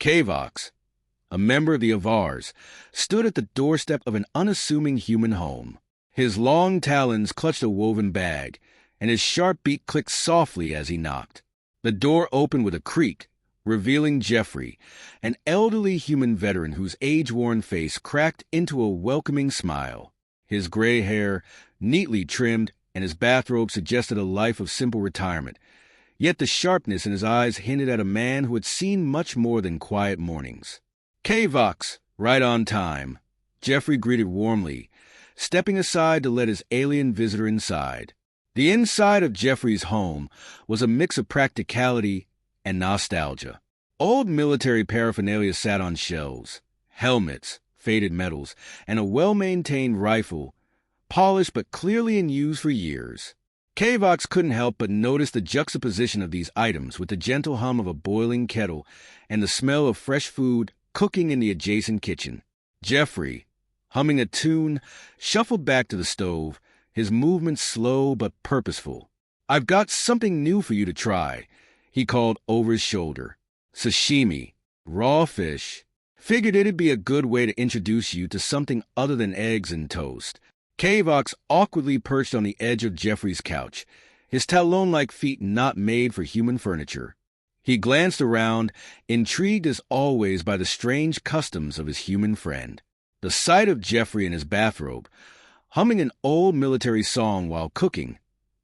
Kavox, a member of the Avars, stood at the doorstep of an unassuming human home. His long talons clutched a woven bag, and his sharp beak clicked softly as he knocked. The door opened with a creak, revealing Jeffrey, an elderly human veteran whose age-worn face cracked into a welcoming smile. His gray hair, neatly trimmed, and his bathrobe suggested a life of simple retirement, yet the sharpness in his eyes hinted at a man who had seen much more than quiet mornings. "Kavox, right on time," Jeffrey greeted warmly, stepping aside to let his alien visitor inside. The inside of Jeffrey's home was a mix of practicality and nostalgia. Old military paraphernalia sat on shelves, helmets, faded medals, and a well-maintained rifle, polished but clearly in use for years. Kavox couldn't help but notice the juxtaposition of these items with the gentle hum of a boiling kettle and the smell of fresh food cooking in the adjacent kitchen. Jeffrey, humming a tune, shuffled back to the stove, his movements slow but purposeful. "I've got something new for you to try," he called over his shoulder. "Sashimi, raw fish. Figured it'd be a good way to introduce you to something other than eggs and toast." Kavox awkwardly perched on the edge of Jeffrey's couch, his talon-like feet not made for human furniture. He glanced around, intrigued as always by the strange customs of his human friend. The sight of Jeffrey in his bathrobe, humming an old military song while cooking,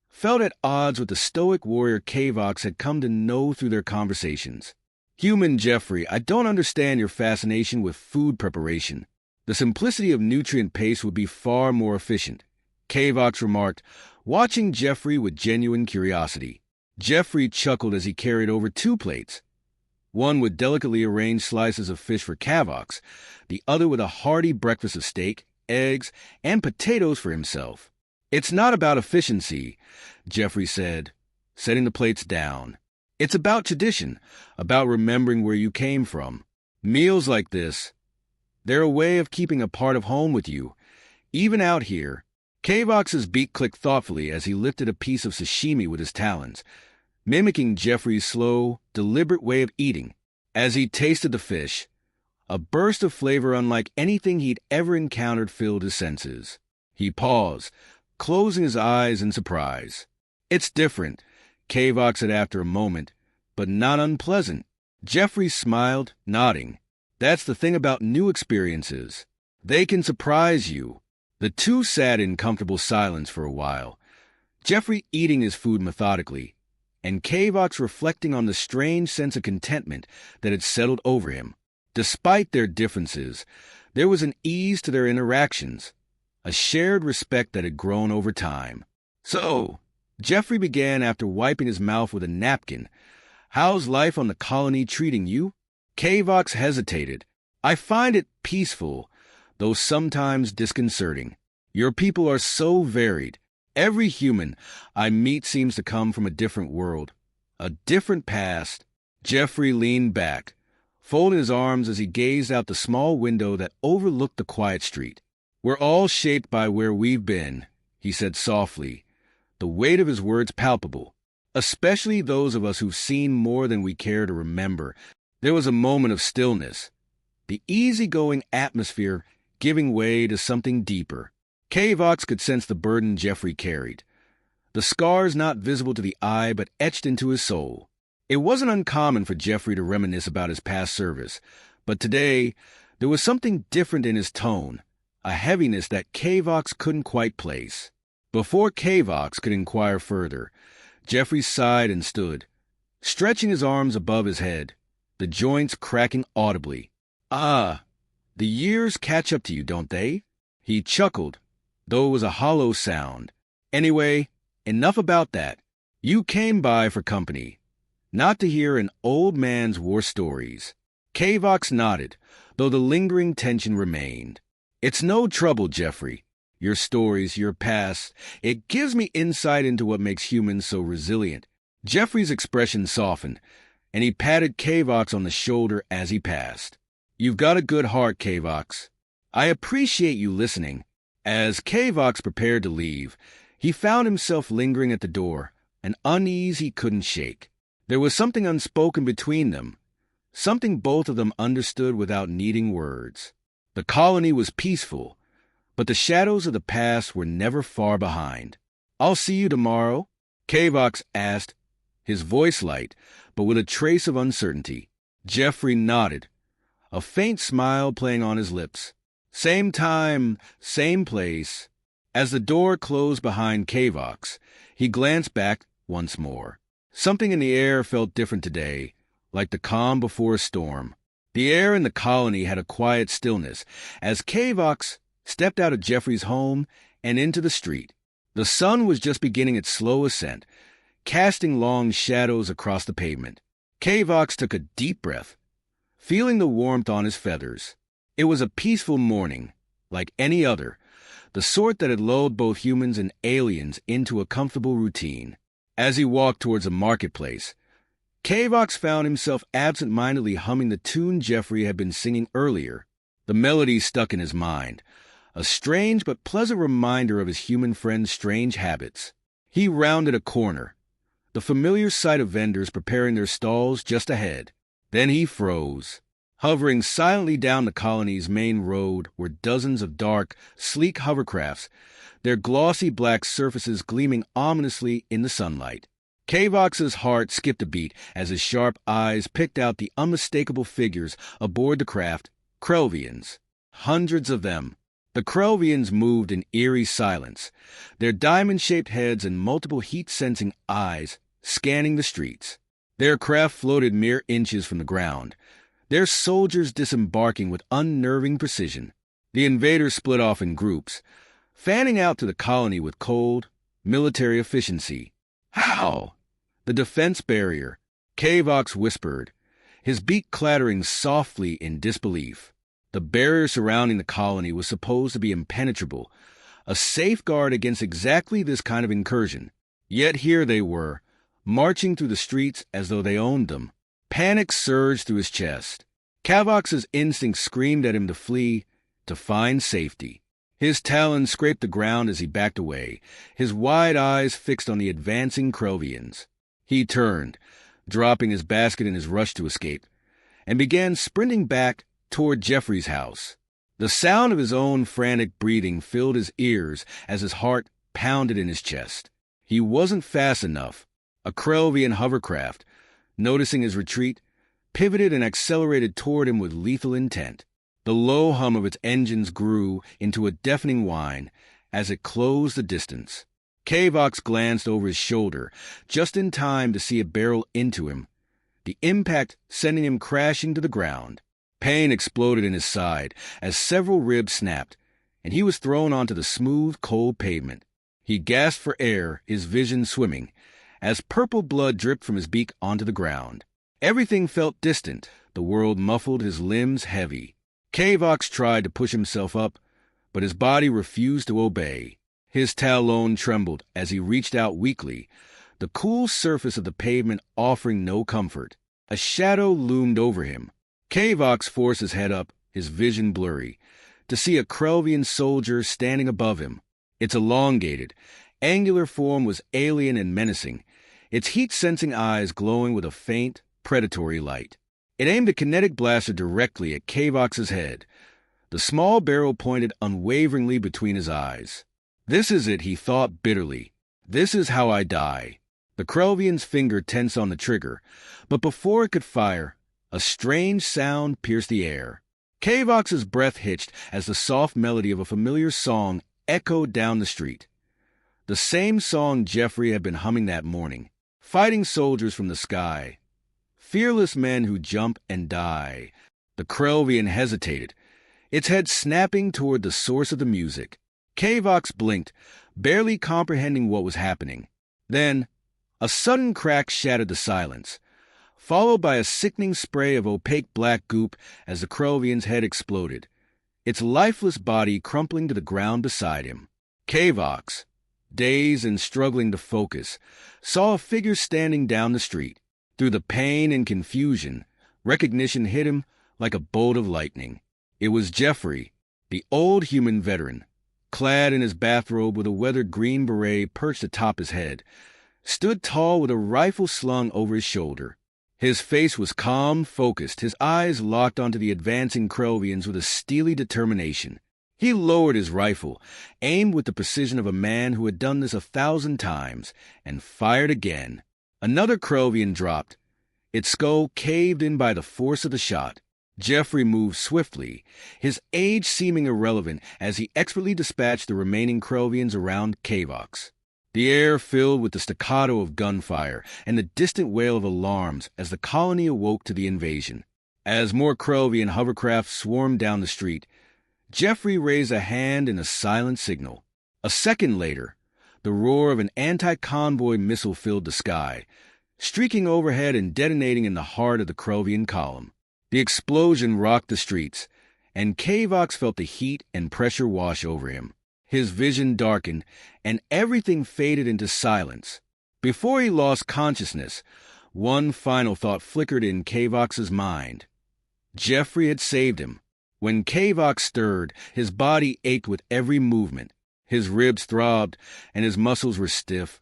felt at odds with the stoic warrior Kavox had come to know through their conversations. "Human Jeffrey, I don't understand your fascination with food preparation. The simplicity of nutrient paste would be far more efficient," Kavox remarked, watching Jeffrey with genuine curiosity. Jeffrey chuckled as he carried over 2 plates, one with delicately arranged slices of fish for Kavox, the other with a hearty breakfast of steak, eggs, and potatoes for himself. "It's not about efficiency," Jeffrey said, setting the plates down. "It's about tradition, about remembering where you came from. Meals like this, they're a way of keeping a part of home with you, even out here." Kavox's beak clicked thoughtfully as he lifted a piece of sashimi with his talons, mimicking Jeffrey's slow, deliberate way of eating. As he tasted the fish, a burst of flavor unlike anything he'd ever encountered filled his senses. He paused, closing his eyes in surprise. "It's different," Kavox said after a moment, "but not unpleasant." Jeffrey smiled, nodding. "That's the thing about new experiences. They can surprise you." The two sat in comfortable silence for a while, Jeffrey eating his food methodically, and Kavox reflecting on the strange sense of contentment that had settled over him. Despite their differences, there was an ease to their interactions, a shared respect that had grown over time. "So," Jeffrey began after wiping his mouth with a napkin, "how's life on the colony treating you?" Kavox hesitated. "I find it peaceful, though sometimes disconcerting. Your people are so varied. Every human I meet seems to come from a different world, a different past." Jeffrey leaned back, folding his arms as he gazed out the small window that overlooked the quiet street. "We're all shaped by where we've been," he said softly, the weight of his words palpable, "especially those of us who've seen more than we care to remember." There was a moment of stillness, the easygoing atmosphere giving way to something deeper. Kavox could sense the burden Jeffrey carried, the scars not visible to the eye but etched into his soul. It wasn't uncommon for Jeffrey to reminisce about his past service, but today there was something different in his tone, a heaviness that Kavox couldn't quite place. Before Kavox could inquire further, Jeffrey sighed and stood, stretching his arms above his head, the joints cracking audibly. "Ah, the years catch up to you, don't they?" He chuckled, though it was a hollow sound. "Anyway, enough about that. You came by for company, not to hear an old man's war stories." Kavox nodded, though the lingering tension remained. "It's no trouble, Jeffrey. Your stories, your past, it gives me insight into what makes humans so resilient." Jeffrey's expression softened, and he patted Kavox on the shoulder as he passed. "You've got a good heart, Kavox. I appreciate you listening." As Kavox prepared to leave, he found himself lingering at the door, an unease he couldn't shake. There was something unspoken between them, something both of them understood without needing words. The colony was peaceful, but the shadows of the past were never far behind. "I'll see you tomorrow?" Kavox asked, his voice light, but with a trace of uncertainty. Jeffrey nodded, a faint smile playing on his lips. "Same time, same place." As the door closed behind Kavox, he glanced back once more. Something in the air felt different today, like the calm before a storm. The air in the colony had a quiet stillness as Kavox stepped out of Jeffrey's home and into the street. The sun was just beginning its slow ascent, casting long shadows across the pavement. Kavox took a deep breath, feeling the warmth on his feathers. It was a peaceful morning, like any other, the sort that had lulled both humans and aliens into a comfortable routine. As he walked towards the marketplace, Kavox found himself absent-mindedly humming the tune Jeffrey had been singing earlier. The melody stuck in his mind, a strange but pleasant reminder of his human friend's strange habits. He rounded a corner, the familiar sight of vendors preparing their stalls just ahead. Then he froze. Hovering silently down the colony's main road were dozens of dark, sleek hovercrafts, their glossy black surfaces gleaming ominously in the sunlight. Kavox's heart skipped a beat as his sharp eyes picked out the unmistakable figures aboard the craft, Krelvians. Hundreds of them. The Krelvians moved in eerie silence, their diamond-shaped heads and multiple heat-sensing eyes scanning the streets. Their craft floated mere inches from the ground, their soldiers disembarking with unnerving precision. The invaders split off in groups, fanning out to the colony with cold, military efficiency. "How?" "The defense barrier," Kavox whispered, his beak clattering softly in disbelief. The barrier surrounding the colony was supposed to be impenetrable, a safeguard against exactly this kind of incursion. Yet here they were, marching through the streets as though they owned them. Panic surged through his chest. Kavox's instinct screamed at him to flee, to find safety. His talons scraped the ground as he backed away, his wide eyes fixed on the advancing Krelvians. He turned, dropping his basket in his rush to escape, and began sprinting back toward Jeffrey's house. The sound of his own frantic breathing filled his ears as his heart pounded in his chest. He wasn't fast enough. A Krelvian hovercraft, noticing his retreat, pivoted and accelerated toward him with lethal intent. The low hum of its engines grew into a deafening whine as it closed the distance. Kavox glanced over his shoulder, just in time to see it barrel into him, the impact sending him crashing to the ground. Pain exploded in his side as several ribs snapped, and he was thrown onto the smooth, cold pavement. He gasped for air, his vision swimming, as purple blood dripped from his beak onto the ground. Everything felt distant, the world muffled, his limbs heavy. Kavox tried to push himself up, but his body refused to obey. His talon trembled as he reached out weakly, the cool surface of the pavement offering no comfort. A shadow loomed over him. Kavox forced his head up, his vision blurry, to see a Krelvian soldier standing above him. Its elongated, angular form was alien and menacing, its heat-sensing eyes glowing with a faint, predatory light. It aimed a kinetic blaster directly at Kavox's head, the small barrel pointed unwaveringly between his eyes. "This is it," he thought bitterly. "This is how I die." The Krelvian's finger tensed on the trigger, but before it could fire, a strange sound pierced the air. Kavox's breath hitched as the soft melody of a familiar song echoed down the street. The same song Jeffrey had been humming that morning. Fighting soldiers from the sky. Fearless men who jump and die. The Krelvian hesitated, its head snapping toward the source of the music. Kavox blinked, barely comprehending what was happening. Then, a sudden crack shattered the silence, followed by a sickening spray of opaque black goop as the Krelvian's head exploded, its lifeless body crumpling to the ground beside him. Kavox, dazed and struggling to focus, saw a figure standing down the street. Through the pain and confusion, recognition hit him like a bolt of lightning. It was Jeffrey, the old human veteran, clad in his bathrobe with a weathered green beret perched atop his head, stood tall with a rifle slung over his shoulder. His face was calm, focused, his eyes locked onto the advancing Krovians with a steely determination. He lowered his rifle, aimed with the precision of a man who had done this 1,000 times, and fired again. Another Krovian dropped. Its skull caved in by the force of the shot. Jeffrey moved swiftly, his age seeming irrelevant as he expertly dispatched the remaining Krovians around Kavox. The air filled with the staccato of gunfire and the distant wail of alarms as the colony awoke to the invasion. As more Krovian hovercraft swarmed down the street, Jeffrey raised a hand in a silent signal. A second later, the roar of an anti-convoy missile filled the sky, streaking overhead and detonating in the heart of the Krovian column. The explosion rocked the streets, and Kavox felt the heat and pressure wash over him. His vision darkened, and everything faded into silence. Before he lost consciousness, one final thought flickered in Kavox's mind. Jeffrey had saved him. When Kavox stirred, his body ached with every movement. His ribs throbbed, and his muscles were stiff.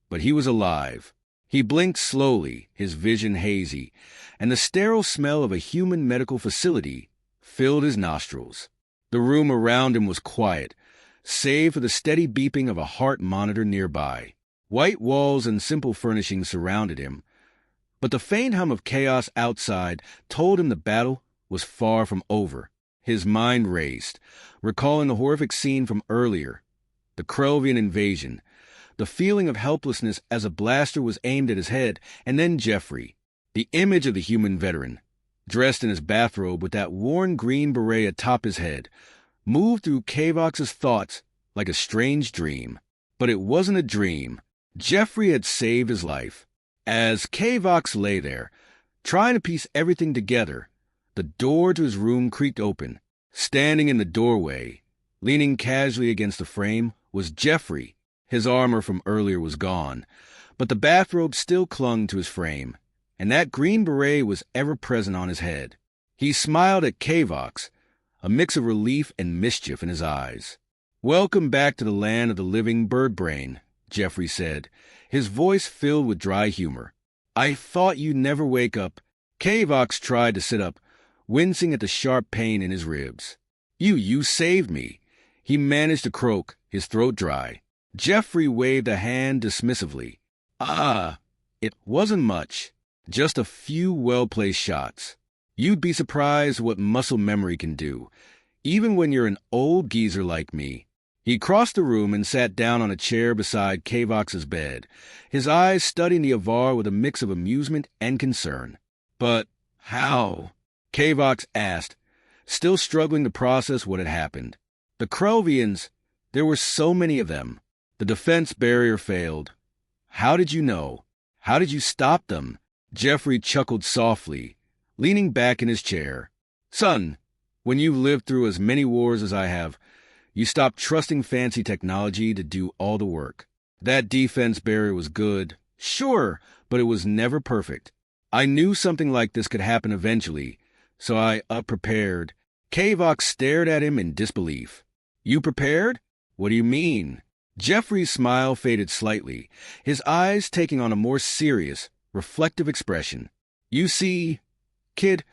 But he was alive. He blinked slowly, his vision hazy, and the sterile smell of a human medical facility filled his nostrils. The room around him was quiet, save for the steady beeping of a heart monitor nearby. White walls and simple furnishings surrounded him, but the faint hum of chaos outside told him the battle was far from over. His mind raced, recalling the horrific scene from earlier, the Krovian invasion, the feeling of helplessness as a blaster was aimed at his head, and then Jeffrey, the image of the human veteran, dressed in his bathrobe with that worn green beret atop his head, moved through Kavox's thoughts like a strange dream. But it wasn't a dream. Jeffrey had saved his life. As Kavox lay there, trying to piece everything together, the door to his room creaked open. Standing in the doorway, leaning casually against the frame, was Jeffrey. His armor from earlier was gone, but the bathrobe still clung to his frame, and that green beret was ever present on his head. He smiled at Kavox, a mix of relief and mischief in his eyes. "Welcome back to the land of the living bird brain," Jeffrey said, his voice filled with dry humor. "I thought you'd never wake up." Kavox tried to sit up, wincing at the sharp pain in his ribs. You saved me." He managed to croak, his throat dry. Jeffrey waved a hand dismissively. It wasn't much. Just a few well-placed shots. You'd be surprised what muscle memory can do, even when you're an old geezer like me." He crossed the room and sat down on a chair beside Kavox's bed, his eyes studying the Avar with a mix of amusement and concern. "But how?" Kavox asked, still struggling to process what had happened. "The Krovians, there were so many of them. The defense barrier failed. How did you know? How did you stop them?" Jeffrey chuckled softly, leaning back in his chair. "Son, when you've lived through as many wars as I have, you stop trusting fancy technology to do all the work. That defense barrier was good, sure, but it was never perfect. I knew something like this could happen eventually, so I prepared." Kavox stared at him in disbelief. "You prepared? What do you mean?" Jeffrey's smile faded slightly, his eyes taking on a more serious, reflective expression. "You see, kid,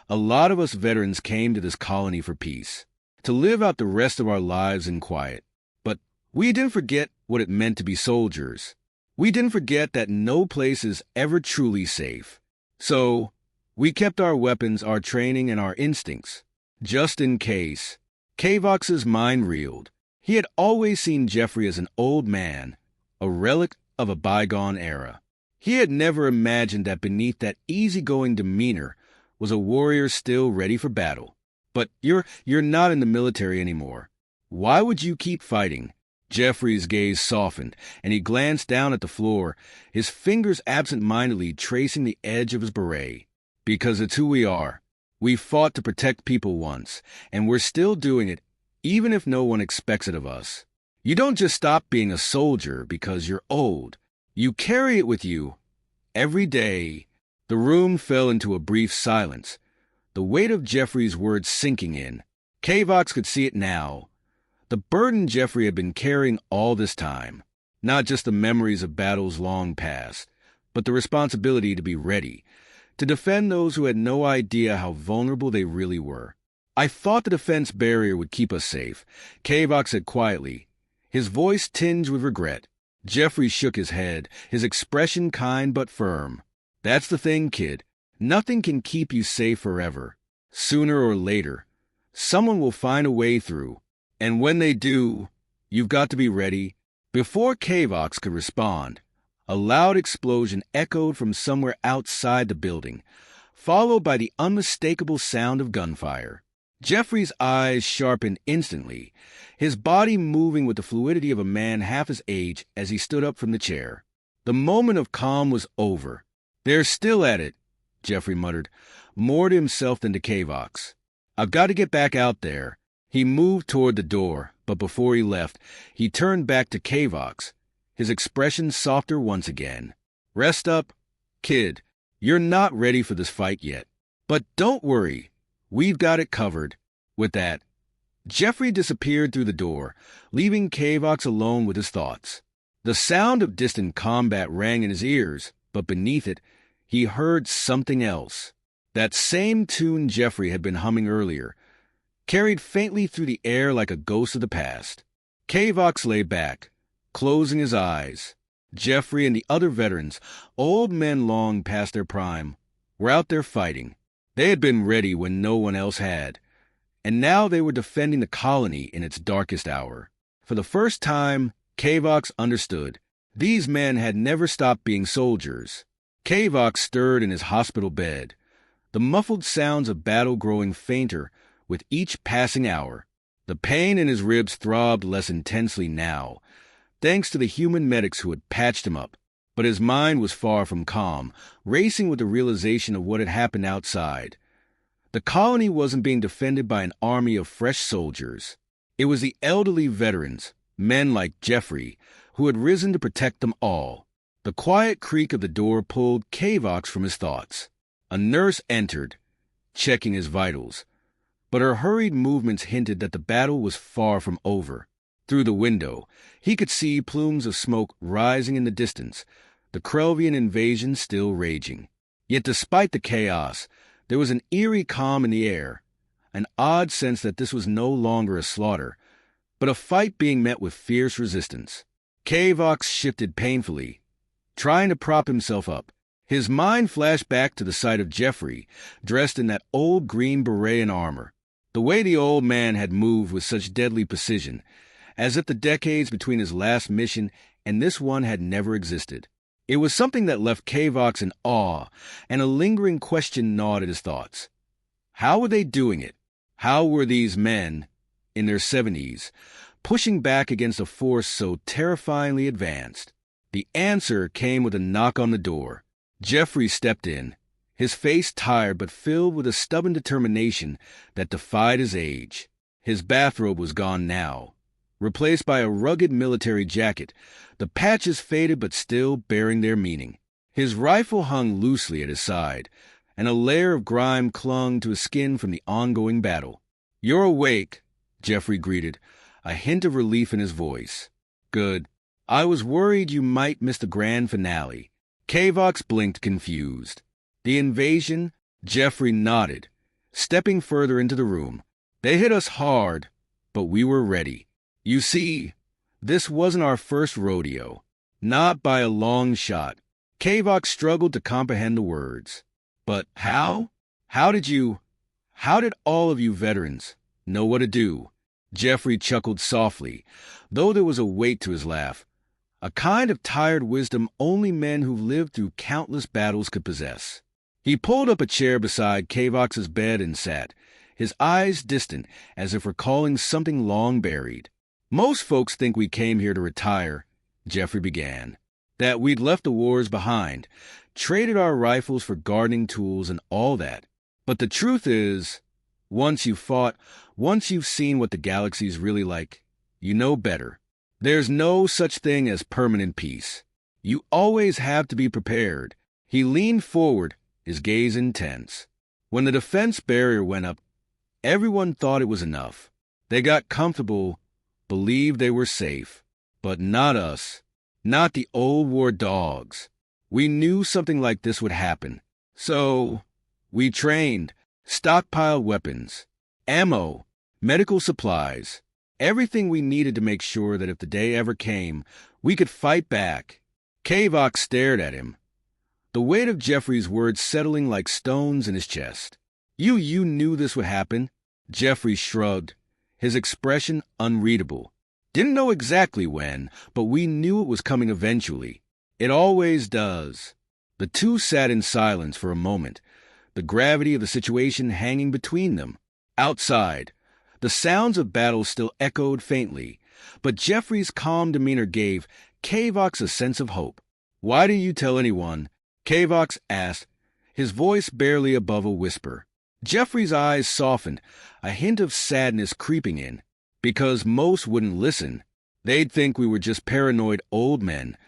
a lot of us veterans came to this colony for peace, to live out the rest of our lives in quiet. But we didn't forget what it meant to be soldiers. We didn't forget that no place is ever truly safe. So we kept our weapons, our training, and our instincts, just in case." Kavox's mind reeled. He had always seen Jeffrey as an old man, a relic of a bygone era. He had never imagined that beneath that easygoing demeanor was a warrior still ready for battle. "But you're not in the military anymore. Why would you keep fighting?" Jeffrey's gaze softened, and he glanced down at the floor, his fingers absent-mindedly tracing the edge of his beret. "Because it's who we are. We fought to protect people once, and we're still doing it, even if no one expects it of us. You don't just stop being a soldier because you're old. You carry it with you every day." The room fell into a brief silence, the weight of Jeffrey's words sinking in. Kavox could see it now. The burden Jeffrey had been carrying all this time. Not just the memories of battles long past, but the responsibility to be ready, to defend those who had no idea how vulnerable they really were. I thought the defense barrier would keep us safe, Kavok said quietly, his voice tinged with regret. Jeffrey shook his head, his expression kind but firm. That's the thing, kid. Nothing can keep you safe forever. Sooner or later, someone will find a way through. And when they do, you've got to be ready. Before Kavox could respond, a loud explosion echoed from somewhere outside the building, followed by the unmistakable sound of gunfire. Jeffrey's eyes sharpened instantly, his body moving with the fluidity of a man half his age as he stood up from the chair. The moment of calm was over. They're still at it, Jeffrey muttered, more to himself than to Kavox. I've got to get back out there. He moved toward the door, but before he left, he turned back to Kavox, his expression softer once again. Rest up, kid. You're not ready for this fight yet. But don't worry. We've got it covered. With that, Jeffrey disappeared through the door, leaving Kavox alone with his thoughts. The sound of distant combat rang in his ears, but beneath it, he heard something else. That same tune Jeffrey had been humming earlier, carried faintly through the air like a ghost of the past. Kavox lay back, closing his eyes. Jeffrey and the other veterans, old men long past their prime, were out there fighting. They had been ready when no one else had, and now they were defending the colony in its darkest hour. For the first time, Kavox understood. These men had never stopped being soldiers. Kavox stirred in his hospital bed, the muffled sounds of battle growing fainter with each passing hour. The pain in his ribs throbbed less intensely now, thanks to the human medics who had patched him up. But his mind was far from calm, racing with the realization of what had happened outside. The colony wasn't being defended by an army of fresh soldiers. It was the elderly veterans, men like Jeffrey, who had risen to protect them all. The quiet creak of the door pulled Kavox from his thoughts. A nurse entered, checking his vitals, but her hurried movements hinted that the battle was far from over. Through the window, he could see plumes of smoke rising in the distance, the Krelvian invasion still raging. Yet despite the chaos, there was an eerie calm in the air, an odd sense that this was no longer a slaughter, but a fight being met with fierce resistance. Kavox shifted painfully, trying to prop himself up. His mind flashed back to the sight of Jeffrey, dressed in that old green beret and armor. The way the old man had moved with such deadly precision, as if the decades between his last mission and this one had never existed. It was something that left Kavox in awe, and a lingering question gnawed at his thoughts. How were they doing it? How were these men, in their 70s, pushing back against a force so terrifyingly advanced? The answer came with a knock on the door. Jeffrey stepped in, his face tired but filled with a stubborn determination that defied his age. His bathrobe was gone now, replaced by a rugged military jacket, the patches faded but still bearing their meaning. His rifle hung loosely at his side, and a layer of grime clung to his skin from the ongoing battle. "You're awake," Jeffrey greeted, a hint of relief in his voice. "Good. I was worried you might miss the grand finale." Kavox blinked confused. The invasion? Jeffrey nodded, stepping further into the room. They hit us hard, but we were ready. You see, this wasn't our first rodeo. Not by a long shot. Kavox struggled to comprehend the words. But how? How did all of you veterans know what to do? Jeffrey chuckled softly, though there was a weight to his laugh. A kind of tired wisdom only men who've lived through countless battles could possess. He pulled up a chair beside Kavox's bed and sat, his eyes distant as if recalling something long buried. "Most folks think we came here to retire," Jeffrey began. "That we'd left the wars behind, traded our rifles for gardening tools and all that. But the truth is, once you've fought, once you've seen what the galaxy's really like, you know better. There's no such thing as permanent peace. You always have to be prepared." He leaned forward, his gaze intense. When the defense barrier went up, everyone thought it was enough. They got comfortable, believed they were safe. But not us. Not the old war dogs. We knew something like this would happen. So, we trained, stockpiled weapons, ammo, medical supplies, everything we needed to make sure that if the day ever came, we could fight back. Kavok stared at him, the weight of Jeffrey's words settling like stones in his chest. You knew this would happen? Jeffrey shrugged, his expression unreadable. Didn't know exactly when, but we knew it was coming eventually. It always does. The two sat in silence for a moment, the gravity of the situation hanging between them. Outside, the sounds of battle still echoed faintly, but Jeffrey's calm demeanor gave Kavox a sense of hope. "Why didn't you tell anyone?" Kavox asked, his voice barely above a whisper. Jeffrey's eyes softened, a hint of sadness creeping in. "Because most wouldn't listen. They'd think we were just paranoid old men,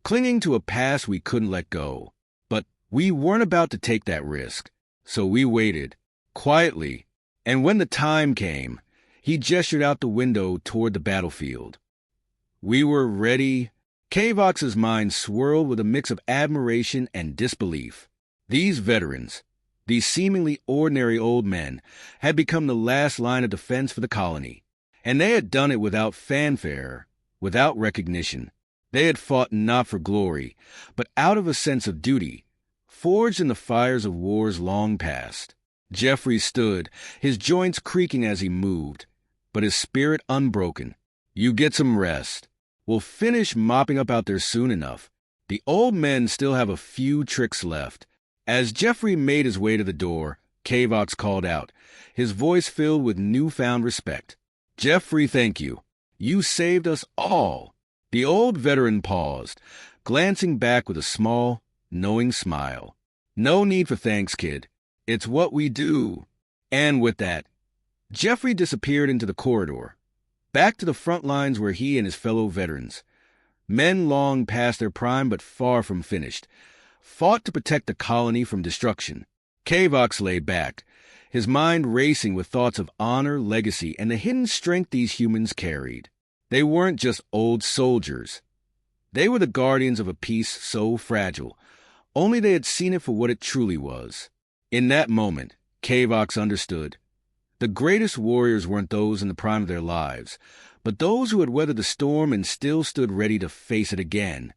clinging to a past we couldn't let go. But we weren't about to take that risk, so we waited, quietly. And when the time came," he gestured out the window toward the battlefield. "We were ready." Kavox's mind swirled with a mix of admiration and disbelief. These veterans, these seemingly ordinary old men, had become the last line of defense for the colony. And they had done it without fanfare, without recognition. They had fought not for glory, but out of a sense of duty, forged in the fires of wars long past. Jeffrey stood, his joints creaking as he moved, but his spirit unbroken. "You get some rest. We'll finish mopping up out there soon enough. The old men still have a few tricks left." As Jeffrey made his way to the door, Kavox called out, his voice filled with newfound respect. "Jeffrey, thank you. You saved us all." The old veteran paused, glancing back with a small, knowing smile. "No need for thanks, kid. It's what we do." And with that, Jeffrey disappeared into the corridor, back to the front lines where he and his fellow veterans, men long past their prime but far from finished, fought to protect the colony from destruction. Kavox lay back, his mind racing with thoughts of honor, legacy, and the hidden strength these humans carried. They weren't just old soldiers. They were the guardians of a peace so fragile, only they had seen it for what it truly was. In that moment, Kavox understood. The greatest warriors weren't those in the prime of their lives, but those who had weathered the storm and still stood ready to face it again.